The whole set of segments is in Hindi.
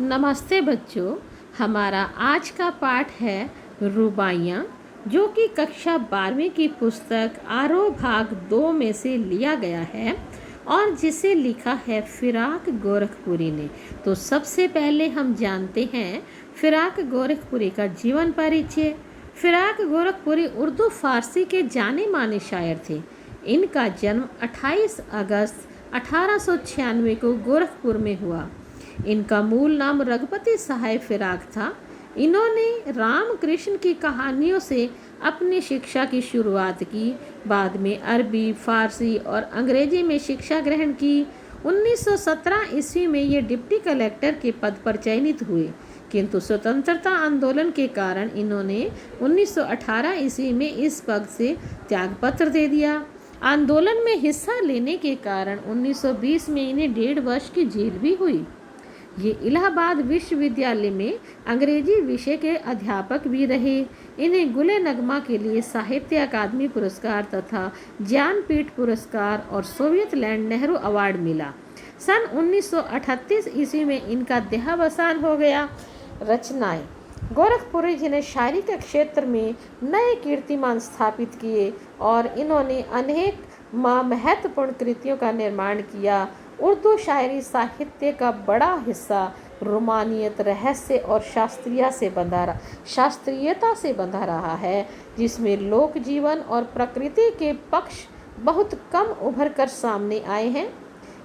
नमस्ते बच्चों। हमारा आज का पाठ है रुबाइयाँ, जो कि कक्षा 12वीं की पुस्तक आरोह भाग 2 में से लिया गया है और जिसे लिखा है फिराक गोरखपुरी ने। तो सबसे पहले हम जानते हैं फिराक गोरखपुरी का जीवन परिचय। फिराक गोरखपुरी उर्दू फारसी के जाने माने शायर थे। इनका जन्म 28 अगस्त 1896 को गोरखपुर में हुआ। इनका मूल नाम रघुपति साहेब फिराक था। इन्होंने रामकृष्ण की कहानियों से अपनी शिक्षा की शुरुआत की। बाद में अरबी, फारसी और अंग्रेजी में शिक्षा ग्रहण की। 1917 ईस्वी में ये डिप्टी कलेक्टर के पद पर चयनित हुए, किंतु स्वतंत्रता आंदोलन के कारण इन्होंने 1918 ईस्वी में इस पद से त्यागपत्र दे दिया। आंदोलन में हिस्सा लेने के कारण 1920 में इन्हें 1.5 वर्ष की जेल भी हुई। ये इलाहाबाद विश्वविद्यालय में अंग्रेजी विषय के अध्यापक भी रहे। इन्हें गुले नगमा के लिए साहित्य अकादमी पुरस्कार तथा ज्ञानपीठ पुरस्कार और सोवियत लैंड नेहरू अवार्ड मिला। सन 1938 ईस्वी में इनका देहावसान हो गया। रचनाएं: गोरखपुरी जी ने शायरी के क्षेत्र में नए कीर्तिमान स्थापित किए और इन्होंने अनेक महत्वपूर्ण कृतियों का निर्माण किया। उर्दू शायरी साहित्य का बड़ा हिस्सा रोमानियत, रहस्य और शास्त्रीयता से बंधा रहा है, जिसमें लोक जीवन और प्रकृति के पक्ष बहुत कम उभर कर सामने आए हैं।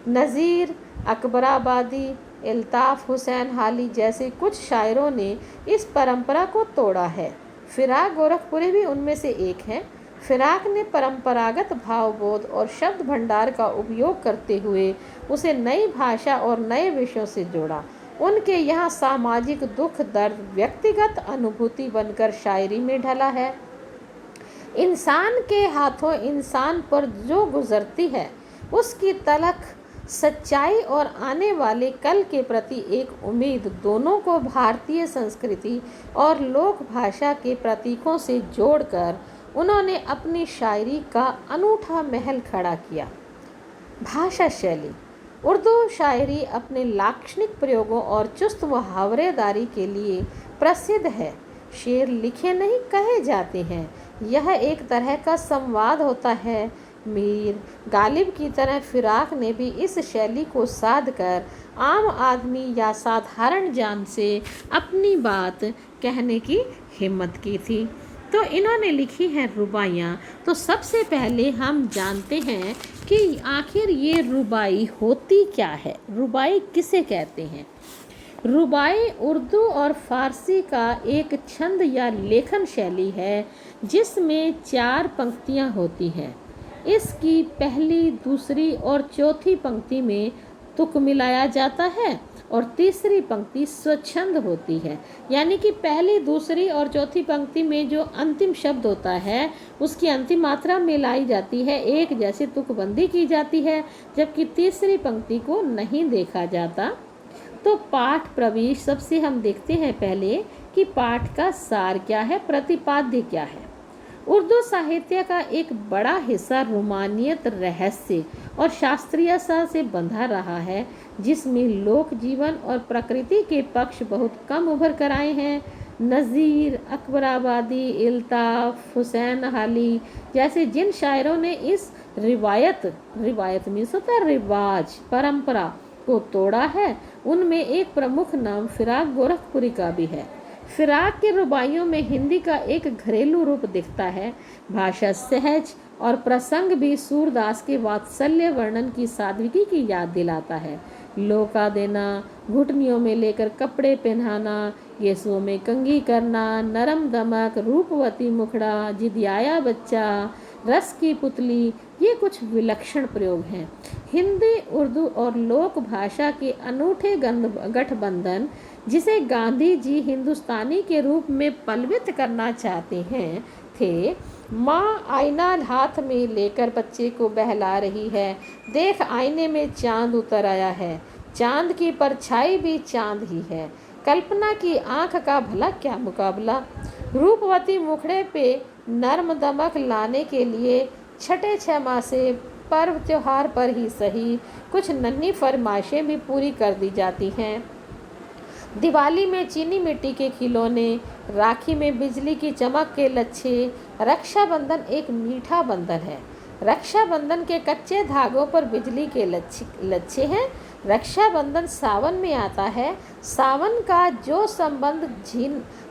नज़ीर, अकबराबादी, अल्ताफ़ हुसैन हाली जैसे कुछ शायरों ने इस परंपरा को तोड़ा है। फिराक गोरखपुरी भी उनमें से एक हैं। फिराक ने परंपरागत भावबोध और शब्द भंडार का उपयोग करते हुए उसे नई भाषा और नए विषयों से जोड़ा। उनके यहाँ सामाजिक दुख दर्द व्यक्तिगत अनुभूति बनकर शायरी में ढला है। इंसान के हाथों इंसान पर जो गुजरती है, उसकी तलख सच्चाई और आने वाले कल के प्रति एक उम्मीद, दोनों को भारतीय संस्कृति और लोक भाषा के प्रतीकों से जोड़कर उन्होंने अपनी शायरी का अनूठा महल खड़ा किया। भाषा शैली: उर्दू शायरी अपने लाक्षणिक प्रयोगों और चुस्त मुहावरेदारी के लिए प्रसिद्ध है। शेर लिखे नहीं कहे जाते हैं। यह एक तरह का संवाद होता है। मीर गालिब की तरह फिराक ने भी इस शैली को साध कर आम आदमी या साधारण जान से अपनी बात कहने की हिम्मत की थी। तो इन्होंने लिखी हैं रुबाइयाँ। तो सबसे पहले हम जानते हैं कि आखिर ये रुबाई होती क्या है, रुबाई किसे कहते हैं। रुबाई उर्दू और फारसी का एक छंद या लेखन शैली है जिसमें 4 पंक्तियाँ होती हैं। इसकी पहली, दूसरी और चौथी पंक्ति में तुक मिलाया जाता है और तीसरी पंक्ति स्वच्छंद होती है। यानी कि पहली, दूसरी और चौथी पंक्ति में जो अंतिम शब्द होता है उसकी अंतिम मात्रा मिलाई जाती है, एक जैसी तुकबंदी की जाती है, जबकि तीसरी पंक्ति को नहीं देखा जाता। तो पाठ प्रवेश सबसे हम देखते हैं पहले कि पाठ का सार क्या है, प्रतिपाद्य क्या है। उर्दू साहित्य का एक बड़ा हिस्सा रोमानियत, रहस्य और शास्त्रीयता से बंधा रहा है, जिसमें लोक जीवन और प्रकृति के पक्ष बहुत कम उभर कर आए हैं। नज़ीर, अकबराबादी, अल्ताफ़ हुसैन हाली जैसे जिन शायरों ने इस रिवायत में होता रिवाज, परंपरा को तोड़ा है, उनमें एक प्रमुख नाम फिराक गोरखपुरी का भी है। फिराक के रुबाइयों में हिंदी का एक घरेलू रूप दिखता है। भाषा सहज और प्रसंग भी सूरदास के वात्सल्य वर्णन की सादगी की याद दिलाता है। लोका देना, घुटनियों में लेकर कपड़े पहनाना, येसुओं में कंघी करना, नरम दमक, रूपवती मुखड़ा, जिदियाया बच्चा, रस की पुतली, ये कुछ विलक्षण प्रयोग हैं। हिंदी, उर्दू और लोक भाषा के अनूठे गठबंधन, जिसे गांधी जी हिंदुस्तानी के रूप में पलवित करना चाहते हैं थे। माँ आईना हाथ में लेकर बच्चे को बहला रही है। देख आईने में चांद उतर आया है, चांद की परछाई भी चांद ही है। कल्पना की आंख का भला क्या मुकाबला। रूपवती मुखड़े पे नर्म दमक लाने के लिए छठे 6 माह से पर्व त्योहार पर ही सही कुछ नन्ही फरमाइशें भी पूरी कर दी जाती हैं। दिवाली में चीनी मिट्टी के खिलौने, राखी में बिजली की चमक के लच्छे। रक्षाबंधन एक मीठा बंधन है। रक्षाबंधन के कच्चे धागों पर बिजली के लच्छे हैं। रक्षाबंधन सावन में आता है। सावन का जो संबंध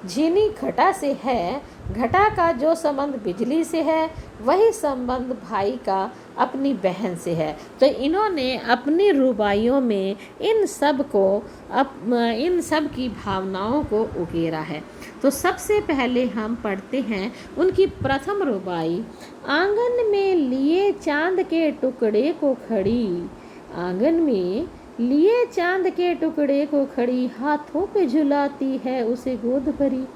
झीनी घटा से है, घटा का जो संबंध बिजली से है, वही संबंध भाई का अपनी बहन से है। तो इन्होंने अपनी रुबाइयों में इन सब की भावनाओं को उकेरा है। तो सबसे पहले हम पढ़ते हैं उनकी प्रथम रुबाई। आंगन में लिए चांद के टुकड़े को खड़ी, आंगन में लिए चांद के टुकड़े को खड़ी, हाथों पे झुलाती है उसे गोद भरी।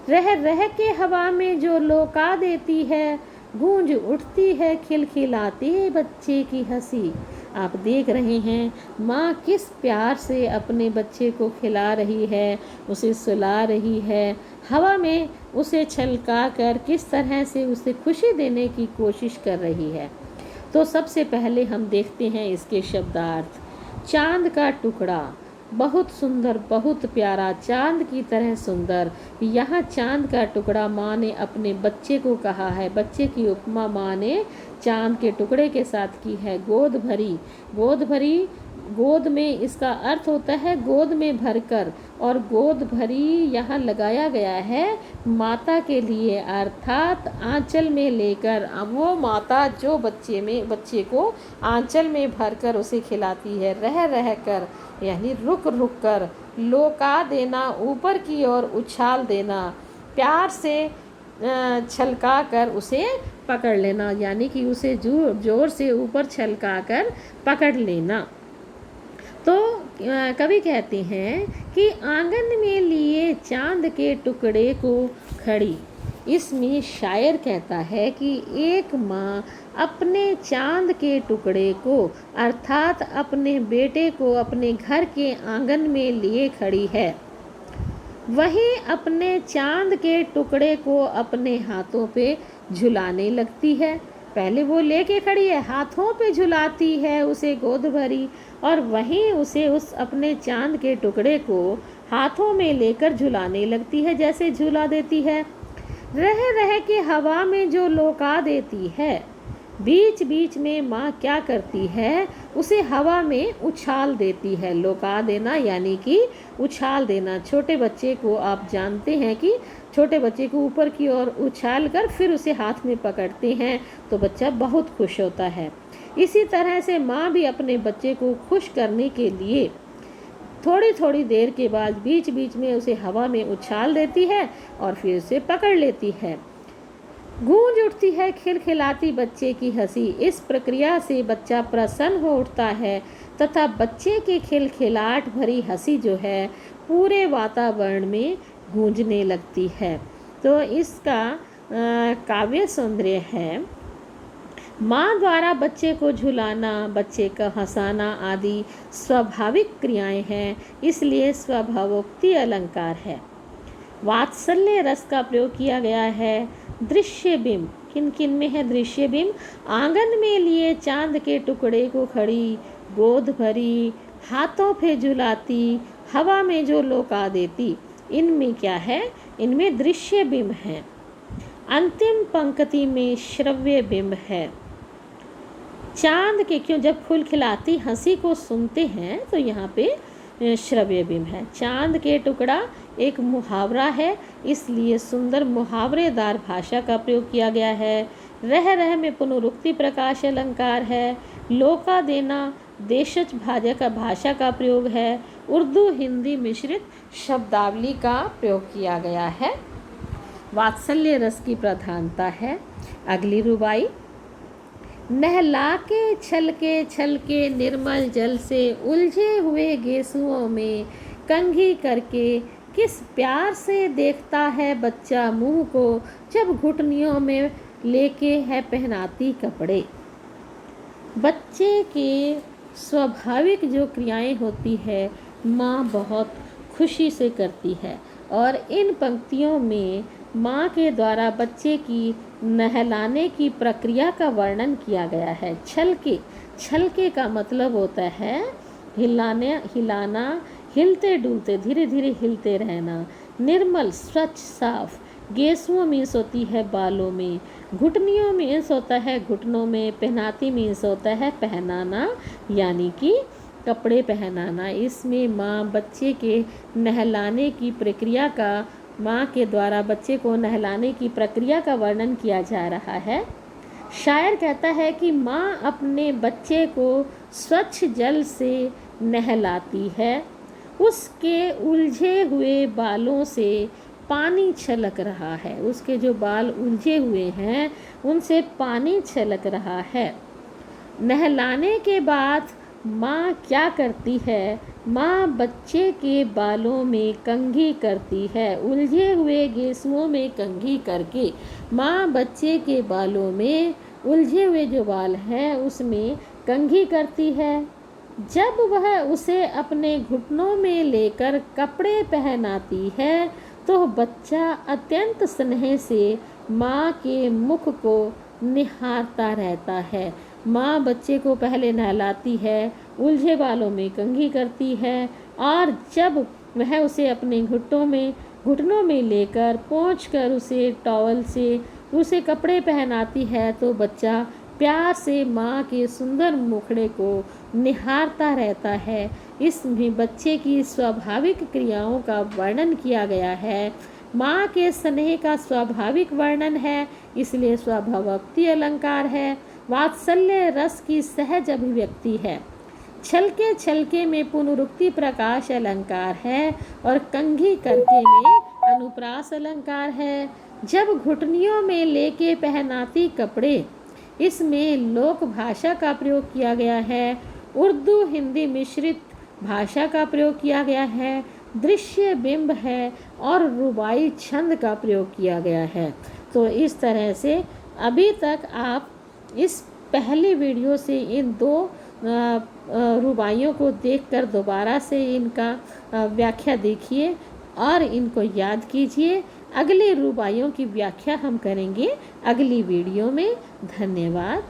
रह रह के हवा में जो लौका देती है, गूंज उठती है खिलखिलाती है बच्चे की हंसी। आप देख रहे हैं माँ किस प्यार से अपने बच्चे को खिला रही है, उसे सुला रही है, हवा में उसे छलका कर किस तरह से उसे खुशी देने की कोशिश कर रही है। तो सबसे पहले हम देखते हैं इसके शब्दार्थ। चांद का टुकड़ा, बहुत सुंदर, बहुत प्यारा, चांद की तरह सुंदर। यहाँ चांद का टुकड़ा माँ ने अपने बच्चे को कहा है। बच्चे की उपमा माँ ने चांद के टुकड़े के साथ की है। गोद भरी, गोद भरी, गोद में इसका अर्थ होता है गोद में भरकर, और गोद भरी यहाँ लगाया गया है माता के लिए, अर्थात आंचल में लेकर। अब वो माता जो बच्चे को आंचल में भरकर उसे खिलाती है। रह रह कर यानी रुक रुक कर, लौका देना, ऊपर की ओर उछाल देना, प्यार से छलका कर उसे पकड़ लेना, यानी कि उसे जोर से ऊपर छलका कर पकड़ लेना। तो कवि कहते हैं कि आंगन में लिए चांद के टुकड़े को खड़ी। इसमें शायर कहता है कि एक माँ अपने चांद के टुकड़े को, अर्थात अपने बेटे को अपने घर के आंगन में लिए खड़ी है। वही अपने चांद के टुकड़े को अपने हाथों पे झुलाने लगती है। पहले वो लेके खड़ी है, हाथों पे झुलाती है उसे गोद भरी, और वहीं उसे उस अपने चांद के टुकड़े को हाथों में लेकर झुलाने लगती है, जैसे झूला देती है। रह रह के हवा में जो लौका देती है, बीच बीच में माँ क्या करती है, उसे हवा में उछाल देती है। लौका देना यानी कि उछाल देना। छोटे बच्चे को आप जानते हैं कि छोटे बच्चे को ऊपर की ओर उछाल कर फिर उसे हाथ में पकड़ते हैं तो बच्चा बहुत खुश होता है। इसी तरह से माँ भी अपने बच्चे को खुश करने के लिए थोड़ी थोड़ी देर के बाद बीच बीच में उसे हवा में उछाल देती है और फिर उसे पकड़ लेती है। गूंज उठती है खिलखिलाती बच्चे की हंसी। इस प्रक्रिया से बच्चा प्रसन्न हो उठता है तथा बच्चे की खिलखिलाहट भरी हंसी जो है पूरे वातावरण में गूंजने लगती है। तो इसका काव्य सौंदर्य है, माँ द्वारा बच्चे को झुलाना, बच्चे का हंसाना आदि स्वाभाविक क्रियाएं हैं, इसलिए स्वभावोक्ति अलंकार है। वात्सल्य रस का प्रयोग किया गया है। दृश्य बिंब, किन किन में है दृश्य बिंब? आंगन में लिए चांद के टुकड़े को खड़ी, गोद भरी, हाथों पे झुलाती, हवा में जो लौका देती। इनमें क्या है? इनमें दृश्य बिंब है। अंतिम पंक्ति में श्रव्य बिंब है। चांद के क्यों जब खिलखिलाती हंसी को सुनते हैं तो यहाँ पे श्रव्य बिंब है। चांद के टुकड़ा एक मुहावरा है, इसलिए सुंदर मुहावरेदार भाषा का प्रयोग किया गया है। रह रह में पुनरुक्ति प्रकाश अलंकार है। लौका देना देशज भाषा का प्रयोग है। उर्दू हिंदी मिश्रित शब्दावली का प्रयोग किया गया है। वात्सल्य रस की प्रधानता है। अगली रुबाई। नहला के छलके निर्मल जल से उलझे हुए गेसुओं में कंघी करके किस प्यार से देखता है बच्चा मुंह को, जब घुटनियों में लेके है पहनाती कपड़े। बच्चे के स्वाभाविक जो क्रियाएं होती है माँ बहुत खुशी से करती है, और इन पंक्तियों में माँ के द्वारा बच्चे की नहलाने की प्रक्रिया का वर्णन किया गया है। छलके का मतलब होता है हिलाना, हिलते डुलते धीरे धीरे हिलते रहना। निर्मल स्वच्छ साफ। गेसुओं मीन्स होती है बालों में। घुटनियों मीन्स होता है घुटनों में। पहनाती मीन्स होता है पहनाना, यानी कि कपड़े पहनाना। इसमें माँ बच्चे के नहलाने की प्रक्रिया का माँ के द्वारा बच्चे को नहलाने की प्रक्रिया का वर्णन किया जा रहा है। शायर कहता है कि माँ अपने बच्चे को स्वच्छ जल से नहलाती है। उसके उलझे हुए बालों से पानी छलक रहा है। उसके जो बाल उलझे हुए हैं उनसे पानी छलक रहा है। नहलाने के बाद माँ क्या करती है? माँ बच्चे के बालों में कंघी करती है। उलझे हुए गेसुओं में कंघी करके माँ बच्चे के बालों में, उलझे हुए जो बाल हैं उसमें कंघी करती है। जब वह उसे अपने घुटनों में लेकर कपड़े पहनाती है तो बच्चा अत्यंत स्नेह से माँ के मुख को निहारता रहता है। माँ बच्चे को पहले नहलाती है, उलझे बालों में कंघी करती है, और जब वह उसे अपने घुटनों में लेकर पोंछकर उसे टॉवल से उसे कपड़े पहनाती है तो बच्चा प्यार से माँ के सुंदर मुखड़े को निहारता रहता है। इसमें बच्चे की स्वाभाविक क्रियाओं का वर्णन किया गया है। माँ के स्नेह का स्वाभाविक वर्णन है, इसलिए स्वभावोक्ति अलंकार है। वात्सल्य रस की सहज अभिव्यक्ति है। छलके छलके में पुनरुक्ति प्रकाश अलंकार है और कंघी करके में अनुप्रास अलंकार है। जब घुटनियों में लेके पहनाती कपड़े, इसमें लोक भाषा का प्रयोग किया गया है। उर्दू हिंदी मिश्रित भाषा का प्रयोग किया गया है। दृश्य बिंब है और रुबाई छंद का प्रयोग किया गया है। तो इस तरह से अभी तक आप इस पहली वीडियो से इन दो रुबाइयों को देखकर दोबारा से इनका व्याख्या देखिए और इनको याद कीजिए। अगली रुबाइयों की व्याख्या हम करेंगे अगली वीडियो में। धन्यवाद।